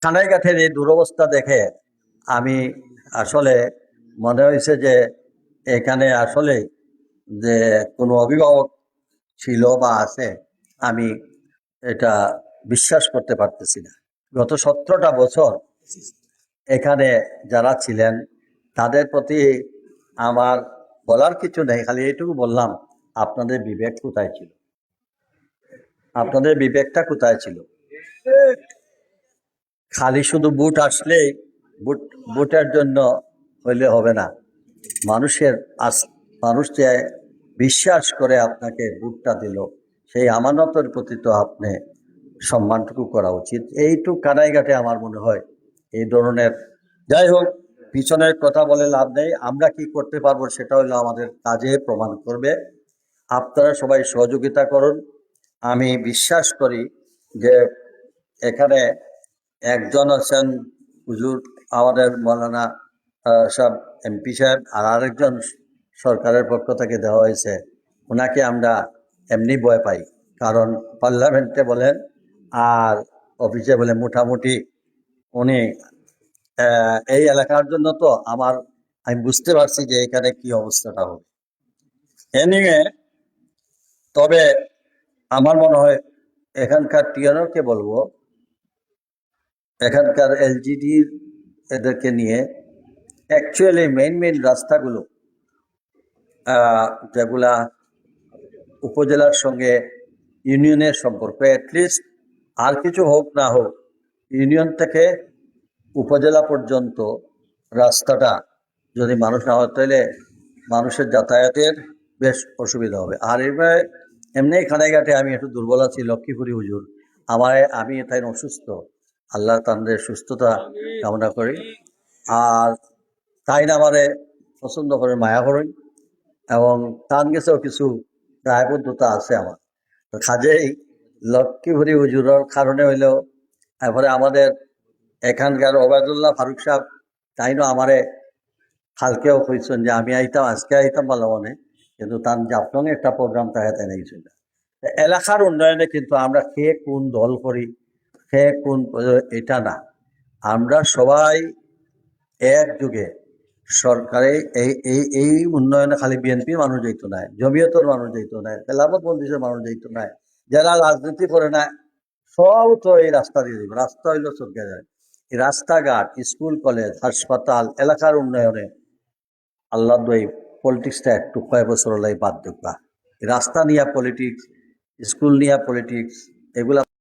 কানাইঘাটের এই দুরবস্থা দেখে আমি আসলে মনে হয়েছে যে এখানে আসলে যে কোনো অভিভাবক ছিল বা আছে, আমি এটা বিশ্বাস করতে পারতেছি না। গত 17টা বছর এখানে যারা ছিলেন তাদের প্রতি আমার বলার কিছু নেই, খালি এইটুকু বললাম, আপনাদের বিবেক কোথায় ছিল? আপনাদের বিবেকটা কোথায় ছিল? খালি শুধু ভোট আসলেই ভোটের জন্য হইলে হবে না। মানুষের মানুষ যে বিশ্বাস করে আপনাকে ভোটটা দিল, সেই আমানতের প্রতি তো আপনি সম্মানটুকু করা উচিত। এইটুকু কানাইঘাটে আমার মনে হয় এই ধরনের। যাই হোক, পিছনের কথা বলে লাভ নেই। আমরা কি করতে পারবো সেটা হলো আমাদের কাজে প্রমাণ করবে। আপনারা সবাই সহযোগিতা করুন। আমি বিশ্বাস করি যে এখানে একজন আছেন হুজুর, আমাদের মৌলানা সাহেব, এমপি সাহেব, আর আরেকজন সরকারের পক্ষ থেকে দেওয়া হয়েছে। ওনাকে আমরা এমনি ভয় পাই, কারণ পার্লামেন্টে বলেন আর অফিসে বলে মোটামুটি উনি এই এলাকার জন্য তো আমি বুঝতে পারছি যে এখানে কি অবস্থাটা হবে। এনিওয়ে, তবে আমার মনে হয় এখানকার টিএনওকে বলবো, এখানকার এলজিডির এদেরকে নিয়ে অ্যাকচুয়ালি মেইন রাস্তাগুলো যেগুলা উপজেলার সঙ্গে ইউনিয়নের সম্পর্ক, অ্যাটলিস্ট আর কিছু হোক না হোক, ইউনিয়ন থেকে উপজেলা পর্যন্ত রাস্তাটা যদি মানুষ না হয়, তাহলে মানুষের যাতায়াতের বেশ অসুবিধা হবে। আর এবার এমনি খানাইঘাটে আমি একটু দুর্বল আছি, লক্ষ্মীপুরি হুজুর আমি তাই অসুস্থ, আল্লাহ তাদের সুস্থতা কামনা করি। আর তাই না আমারে পছন্দ করে, মায়া করেন, এবং তান গেছেও কিছু দায়বদ্ধতা আছে আমার। তো কাজেই লক্ষ্মীপুরি হুজুরের কারণে হইলেও, তারপরে আমাদের এখানকার ওবায়দুল্লাহ ফারুক সাহেব তাই না আমারে কালকেও কইছেন যে আমি আইতাম, আজকে আইতাম ভালো মনে, কিন্তু তার জাফলং একটা প্রোগ্রাম থাকে তাই নাই ছিল। এলাকার উন্নয়নে কিন্তু আমরা কে কোন দল করি, কে কোন এটা না, আমরা সবাই একযোগে সরকারে এই উন্নয়নে খালি বিএনপির মানুষ যাইতো না, জমিয়তের মানুষ যাইতো না, খেলাফত মজলিসের মানুষ যাইতো না, যারা রাজনীতি করে না সব তো এই রাস্তা দিয়ে দিব। রাস্তা হইলো সরকার যায়, এই রাস্তাঘাট, স্কুল, কলেজ, হাসপাতাল, এলাকার উন্নয়নে আল্লাহ দই পলিটিক্সটা একটু কয়েক বছর হলাই বাদ দেখবা। রাস্তা নিয়ে পলিটিক্স, স্কুল নিয়ে পলিটিক্স, এগুলা